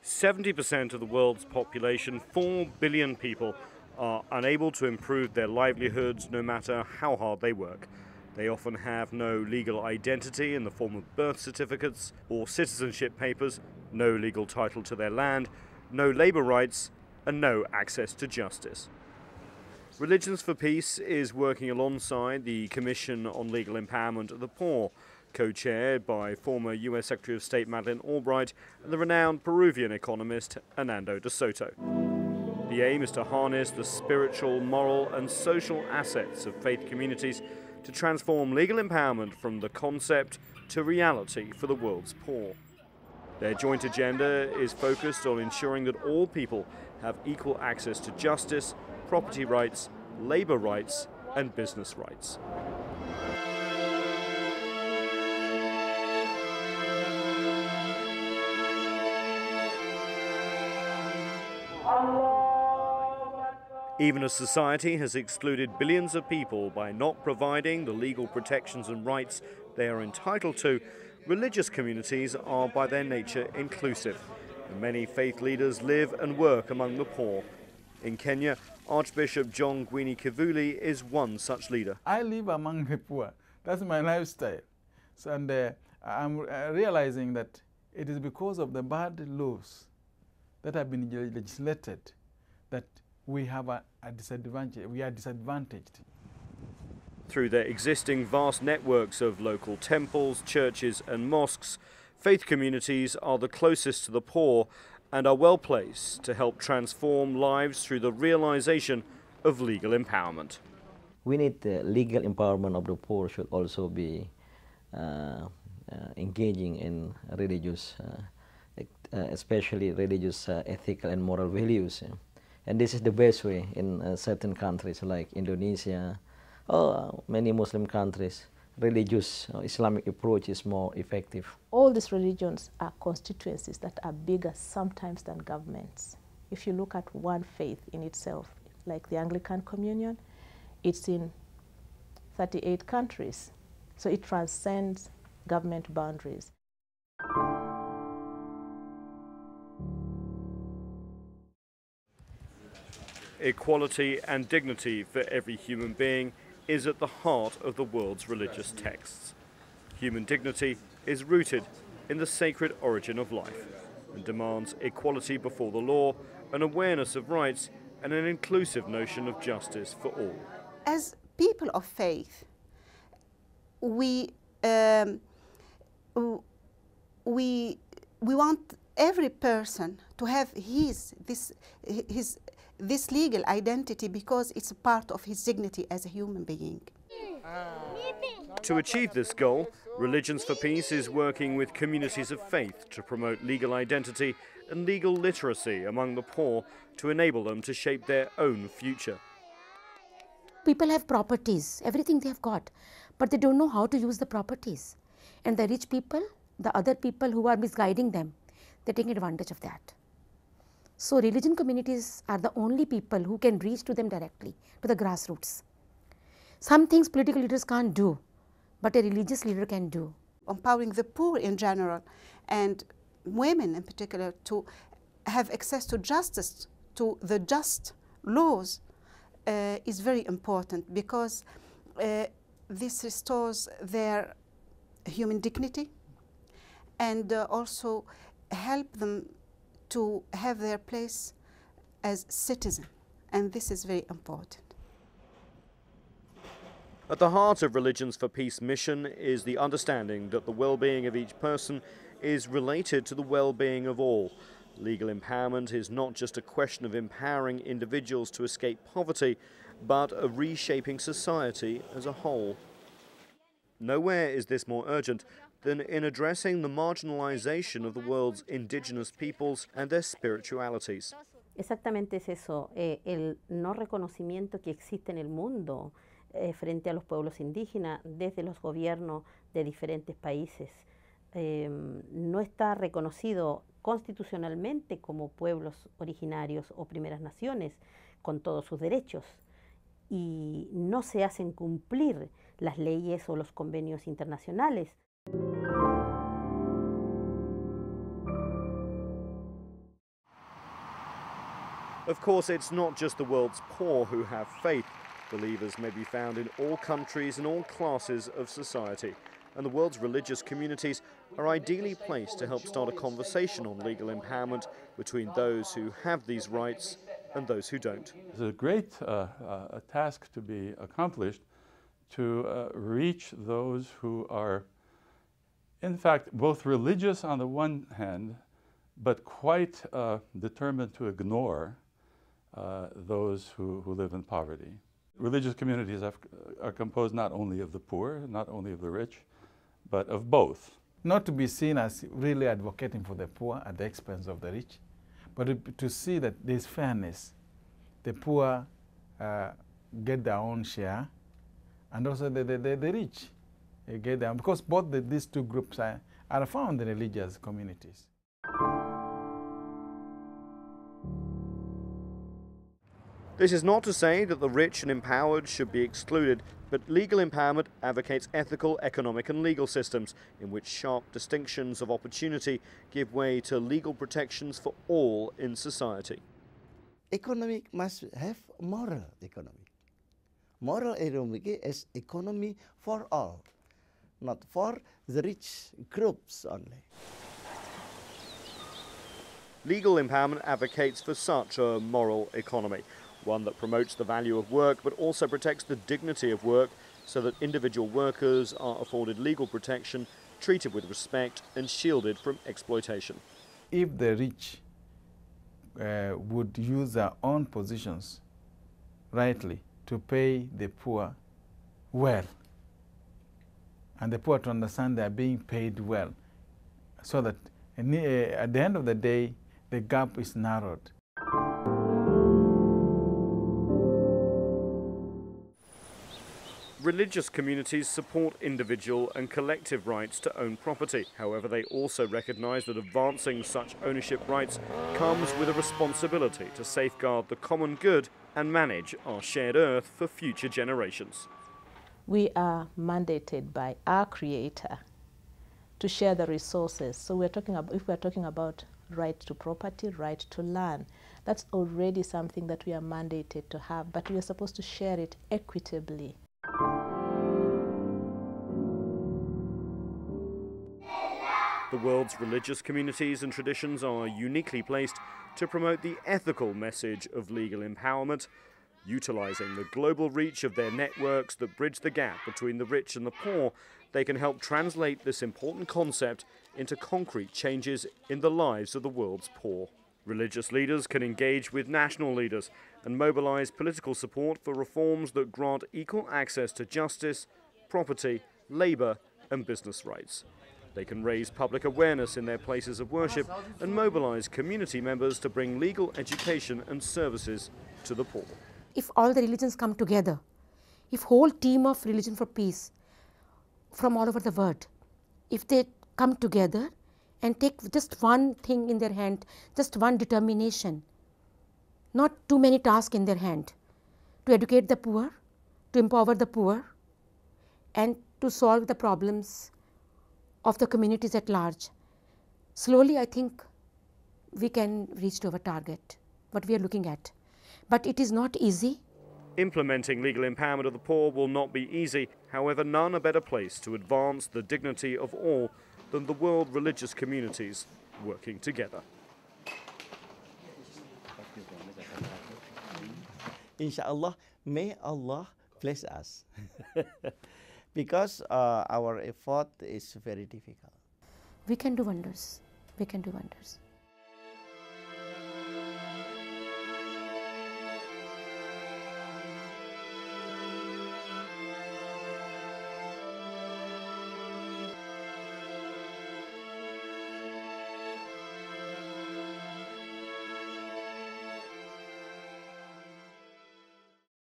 70% of the world's population, 4 billion people, are unable to improve their livelihoods no matter how hard they work. They often have no legal identity in the form of birth certificates or citizenship papers, no legal title to their land, no labour rights, and no access to justice. Religions for Peace is working alongside the Commission on Legal Empowerment of the Poor, co-chaired by former US Secretary of State Madeleine Albright and the renowned Peruvian economist Hernando de Soto. The aim is to harness the spiritual, moral and social assets of faith communities to transform legal empowerment from the concept to reality for the world's poor. Their joint agenda is focused on ensuring that all people have equal access to justice, property rights, labour rights and business rights. Even as society has excluded billions of people by not providing the legal protections and rights they are entitled to, religious communities are by their nature inclusive, and many faith leaders live and work among the poor. In Kenya, Archbishop John Gwini Kivuli is one such leader. I live among the poor. That's my lifestyle. So, and I'm realizing that it is because of the bad laws that have been legislated that we have a disadvantage. We are disadvantaged. Through their existing vast networks of local temples, churches and mosques, faith communities are the closest to the poor and are well placed to help transform lives through the realization of legal empowerment. We need the legal empowerment of the poor should also be engaging in religious, especially religious ethical and moral values. And this is the best way in certain countries like Indonesia or many Muslim countries. Religious Islamic approach is more effective. All these religions are constituencies that are bigger sometimes than governments. If you look at one faith in itself, like the Anglican Communion, it's in 38 countries. So it transcends government boundaries. Equality and dignity for every human being is at the heart of the world's religious texts. Human dignity is rooted in the sacred origin of life and demands equality before the law, an awareness of rights and an inclusive notion of justice for all. As people of faith, we want every person to have this legal identity because it's a part of his dignity as a human being. To achieve this goal, Religions for Peace is working with communities of faith to promote legal identity and legal literacy among the poor to enable them to shape their own future. People have properties, everything they have got, but they don't know how to use the properties. And the rich people, the other people who are misguiding them, they're taking advantage of that. So religion communities are the only people who can reach to them directly, to the grassroots. Some things political leaders can't do, but a religious leader can do. Empowering the poor in general and women in particular to have access to justice, to the just laws is very important because this restores their human dignity and also help them to have their place as citizens, and this is very important. At the heart of Religions for Peace mission is the understanding that the well-being of each person is related to the well-being of all. Legal empowerment is not just a question of empowering individuals to escape poverty, but of reshaping society as a whole. Nowhere is this more urgent than in addressing the marginalization of the world's indigenous peoples and their spiritualities. Exactamente es eso, el no reconocimiento que existe en el mundo frente a los pueblos indígenas desde los gobiernos de diferentes países. No está reconocido constitucionalmente como pueblos originarios o primeras naciones con todos sus derechos y no se hacen cumplir las leyes o los convenios internacionales. Of course, it's not just the world's poor who have faith. Believers may be found in all countries and all classes of society, and the world's religious communities are ideally placed to help start a conversation on legal empowerment between those who have these rights and those who don't. It's a great task to be accomplished to reach those who are, in fact, both religious on the one hand, but quite determined to ignore those who live in poverty. Religious communities are composed not only of the poor, not only of the rich, but of both. Not to be seen as really advocating for the poor at the expense of the rich, but to see that there's fairness. The poor get their own share, and also the rich get their own, because both these two groups are found in religious communities. This is not to say that the rich and empowered should be excluded, but legal empowerment advocates ethical, economic and legal systems in which sharp distinctions of opportunity give way to legal protections for all in society. Economic must have moral economic. Moral economic is economy for all, not for the rich groups only. Legal empowerment advocates for such a moral economy, one that promotes the value of work but also protects the dignity of work so that individual workers are afforded legal protection, treated with respect and shielded from exploitation. If the rich would use their own positions rightly to pay the poor well, and the poor to understand they are being paid well, so that at the end of the day, the gap is narrowed. Religious communities support individual and collective rights to own property. However, they also recognise that advancing such ownership rights comes with a responsibility to safeguard the common good and manage our shared earth for future generations. We are mandated by our Creator to share the resources. So if we're talking about right to property, right to land, that's already something that we are mandated to have, but we are supposed to share it equitably. The world's religious communities and traditions are uniquely placed to promote the ethical message of legal empowerment, utilising the global reach of their networks that bridge the gap between the rich and the poor. They can help translate this important concept into concrete changes in the lives of the world's poor. Religious leaders can engage with national leaders and mobilise political support for reforms that grant equal access to justice, property, labour and business rights. They can raise public awareness in their places of worship and mobilise community members to bring legal education and services to the poor. If all the religions come together, if whole team of Religion for Peace from all over the world, if they come together and take just one thing in their hand, just one determination, not too many tasks in their hand, to educate the poor, to empower the poor, and to solve the problems of the communities at large. Slowly, I think we can reach to our target, what we are looking at. But it is not easy. Implementing legal empowerment of the poor will not be easy. However, none are better placed to advance the dignity of all than the world religious communities working together. Inshallah, may Allah bless us. Because our effort is very difficult. We can do wonders. We can do wonders.